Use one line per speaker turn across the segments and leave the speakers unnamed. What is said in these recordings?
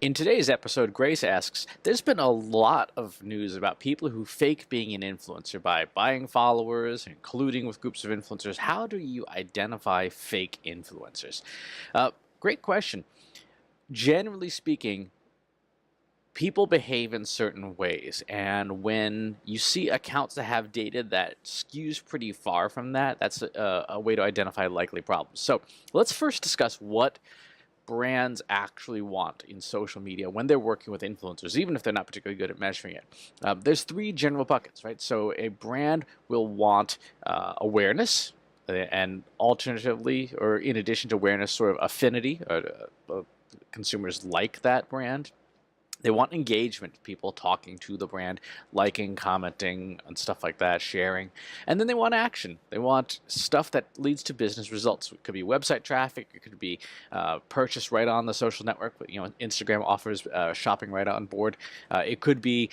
In today's episode, Grace asks, there's been a lot of news about people who fake being an influencer by buying followers and colluding with groups of influencers. How do you identify fake influencers? Great question. Generally speaking, people behave in certain ways, and when you see accounts that have data that skews pretty far from that, that's a way to identify likely problems. So let's first discuss what brands actually want in social media when they're working with influencers, even if they're not particularly good at measuring it. There's three general buckets, right? So a brand will want awareness, and alternatively, or in addition to awareness, sort of affinity, or consumers like that brand. They want engagement, people talking to the brand, liking, commenting, and stuff like that, sharing. And then they want action. They want stuff that leads to business results. It could be website traffic. It could be purchase right on the social network. Instagram offers shopping right on board. It could be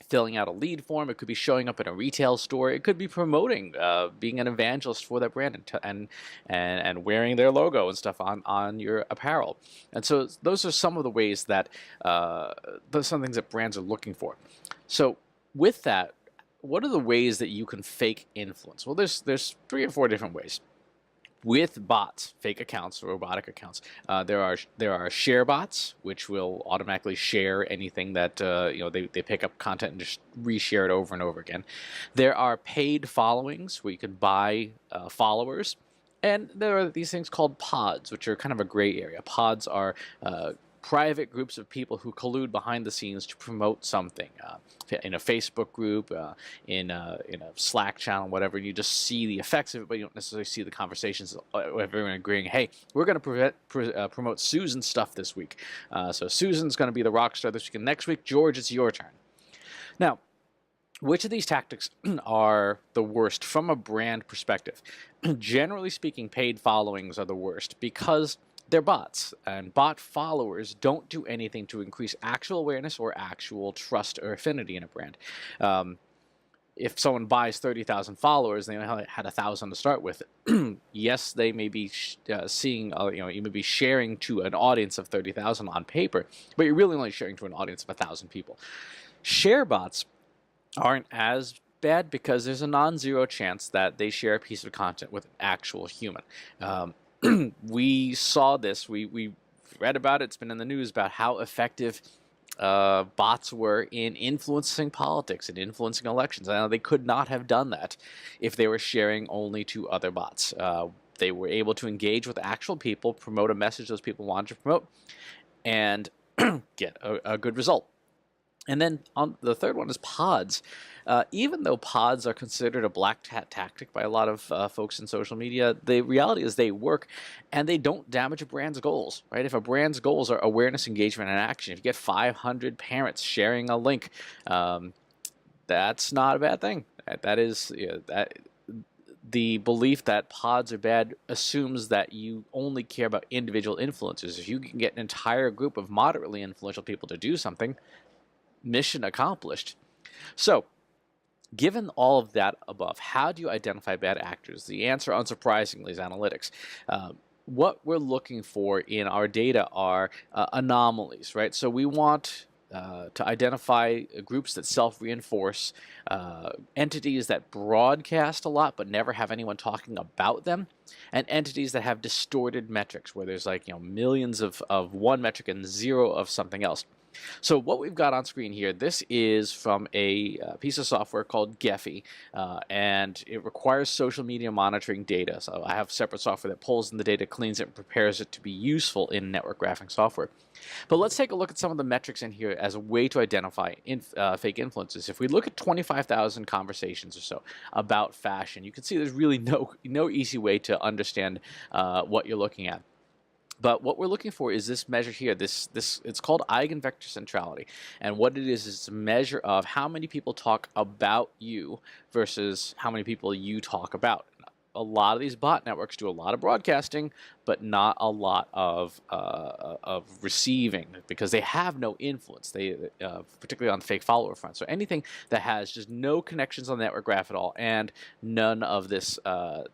filling out a lead form. It could be showing up in a retail store. It could be promoting, being an evangelist for that brand, and wearing their logo and stuff on your apparel. And so those are some of the ways that those are some things that brands are looking for. So with that, what are the ways that you can fake influence? Well, there's 3 or 4 different ways. With bots, fake accounts, robotic accounts, there are share bots, which will automatically share anything that they pick up content and just reshare it over and over again. There are paid followings where you can buy followers, and there are these things called pods, which are kind of a gray area. Pods are private groups of people who collude behind the scenes to promote something in a Facebook group, in a Slack channel, whatever. And you just see the effects of it, but you don't necessarily see the conversations of everyone agreeing, hey, we're going to promote Susan's stuff this week. So Susan's going to be the rock star this week, and next week, George, it's your turn. Now, which of these tactics are the worst from a brand perspective? Generally speaking, paid followings are the worst because they're bots, and bot followers don't do anything to increase actual awareness or actual trust or affinity in a brand. If someone buys 30,000 followers, they only had 1,000 to start with. Yes, they may be seeing, you may be sharing to an audience of 30,000 on paper, but you're really only sharing to an audience of 1,000 people. Share bots aren't as bad because there's a non-zero chance that they share a piece of content with an actual human. We saw this, we read about it, it's been in the news about how effective bots were in influencing politics and influencing elections. I know they could not have done that if they were sharing only to other bots. They were able to engage with actual people, promote a message those people wanted to promote, and get a good result. And then on the third one is pods. Even though pods are considered a black hat tactic by a lot of folks in social media, the reality is they work and they don't damage a brand's goals, right? If a brand's goals are awareness, engagement, and action, if you get 500 parents sharing a link, that's not a bad thing. That is the belief that pods are bad assumes that you only care about individual influencers. If you can get an entire group of moderately influential people to do something, mission accomplished. So, given all of that above, how do you identify bad actors? The answer, unsurprisingly, is analytics. What we're looking for in our data are anomalies, right? So we want to identify groups that self-reinforce, entities that broadcast a lot but never have anyone talking about them, and entities that have distorted metrics where there's millions of one metric and 0 of something else. So what we've got on screen here, this is from a piece of software called Gephi, and it requires social media monitoring data. So I have separate software that pulls in the data, cleans it, and prepares it to be useful in network graphing software. But let's take a look at some of the metrics in here as a way to identify fake influences. If we look at 25,000 conversations or so about fashion, you can see there's really no easy way to understand what you're looking at. But what we're looking for is this measure here. It's called eigenvector centrality, and what it is a measure of how many people talk about you versus how many people you talk about. A lot of these bot networks do a lot of broadcasting, but not a lot of receiving, because they have no influence. They particularly on the fake follower front. So anything that has just no connections on the network graph at all and none of this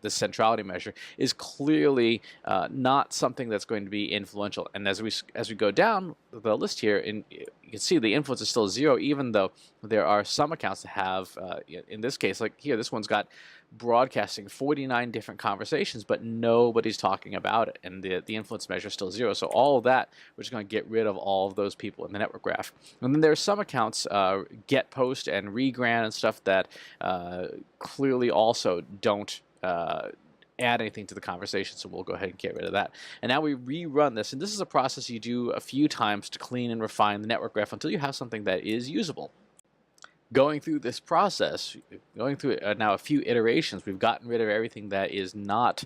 this centrality measure is clearly not something that's going to be influential. And as we go down the list here, you can see the influence is still 0, even though there are some accounts that have, in this case, like here, this one's got broadcasting 49 different conversations, but nobody's talking about it, and the influence measure is still 0. So all of that, we're just going to get rid of all of those people in the network graph. And then there are some accounts, get, post, and regrant and stuff that clearly also don't add anything to the conversation, so we'll go ahead and get rid of that. And now we rerun this, and this is a process you do a few times to clean and refine the network graph until you have something that is usable. Going through this process, going through now a few iterations, we've gotten rid of everything that is not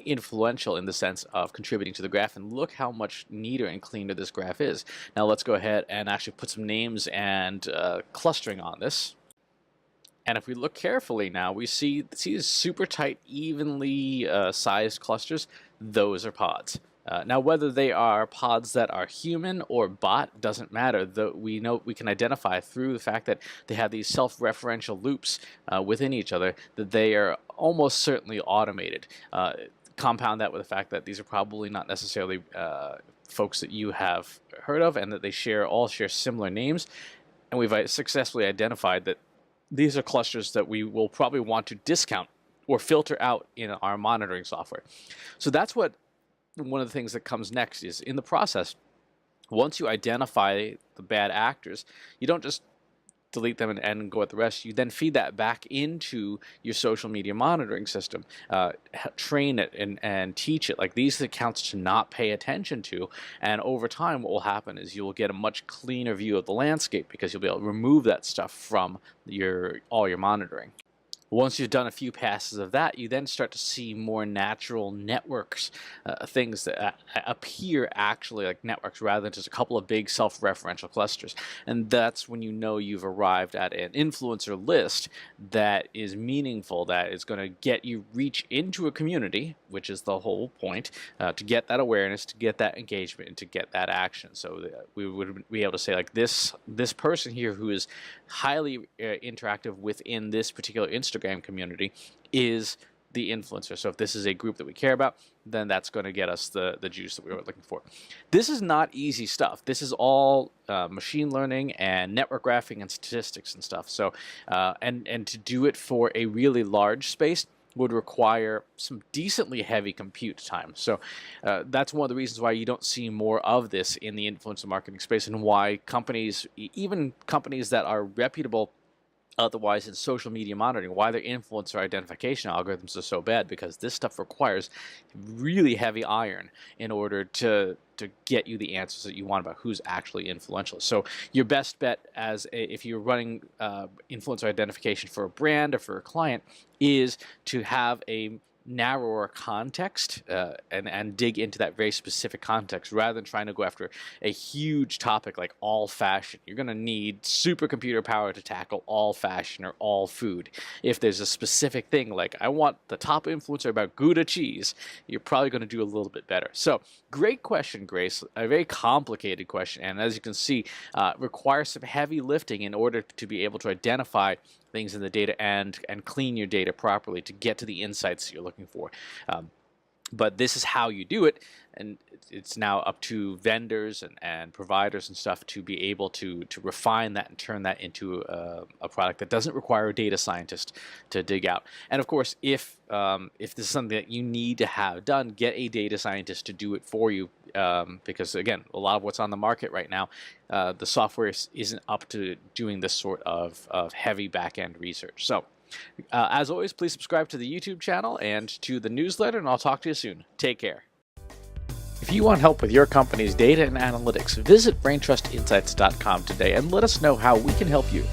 influential in the sense of contributing to the graph, and look how much neater and cleaner this graph is. Now let's go ahead and actually put some names and clustering on this. And if we look carefully now, we see these super tight, evenly sized clusters. Those are pods. Now, whether they are pods that are human or bot doesn't matter. Though we can identify through the fact that they have these self-referential loops within each other that they are almost certainly automated. Compound that with the fact that these are probably not necessarily folks that you have heard of, and that they all share similar names. And we've successfully identified that these are clusters that we will probably want to discount or filter out in our monitoring software. So that's what one of the things that comes next is, in the process, once you identify the bad actors, you don't just delete them and go at the rest. You then feed that back into your social media monitoring system, train it and teach it, like, these accounts to not pay attention to. And over time, what will happen is you will get a much cleaner view of the landscape, because you'll be able to remove that stuff from all your monitoring. Once you've done a few passes of that, you then start to see more natural networks, things that appear actually like networks rather than just a couple of big self-referential clusters. And that's when you know you've arrived at an influencer list that is meaningful, that is going to get you reach into a community, which is the whole point, to get that awareness, to get that engagement, and to get that action. So we would be able to say, like, this person here who is highly interactive within this particular Instagram community is the influencer. So if this is a group that we care about, then that's going to get us the juice that we were looking for. This is not easy stuff. This is all machine learning and network graphing and statistics and stuff. So and to do it for a really large space would require some decently heavy compute time. So that's one of the reasons why you don't see more of this in the influencer marketing space, and why companies, even companies that are reputable otherwise in social media monitoring, why their influencer identification algorithms are so bad, because this stuff requires really heavy iron in order to get you the answers that you want about who's actually influential. So your best bet if you're running influencer identification for a brand or for a client is to have a narrower context and dig into that very specific context, rather than trying to go after a huge topic like all fashion. You're going to need supercomputer power to tackle all fashion or all food. If there's a specific thing like, I want the top influencer about Gouda cheese, you're probably going to do a little bit better. So great question, Grace. A very complicated question, and as you can see, requires some heavy lifting in order to be able to identify things in the data and clean your data properly to get to the insights you're looking for. But this is how you do it, and it's now up to vendors and providers and stuff to be able to refine that and turn that into a product that doesn't require a data scientist to dig out. And of course, if this is something that you need to have done, get a data scientist to do it for you, because again, a lot of what's on the market right now, the software isn't up to doing this sort of heavy back-end research. So as always, please subscribe to the YouTube channel and to the newsletter, and I'll talk to you soon. Take care. If you want help with your company's data and analytics, visit braintrustinsights.com today and let us know how we can help you.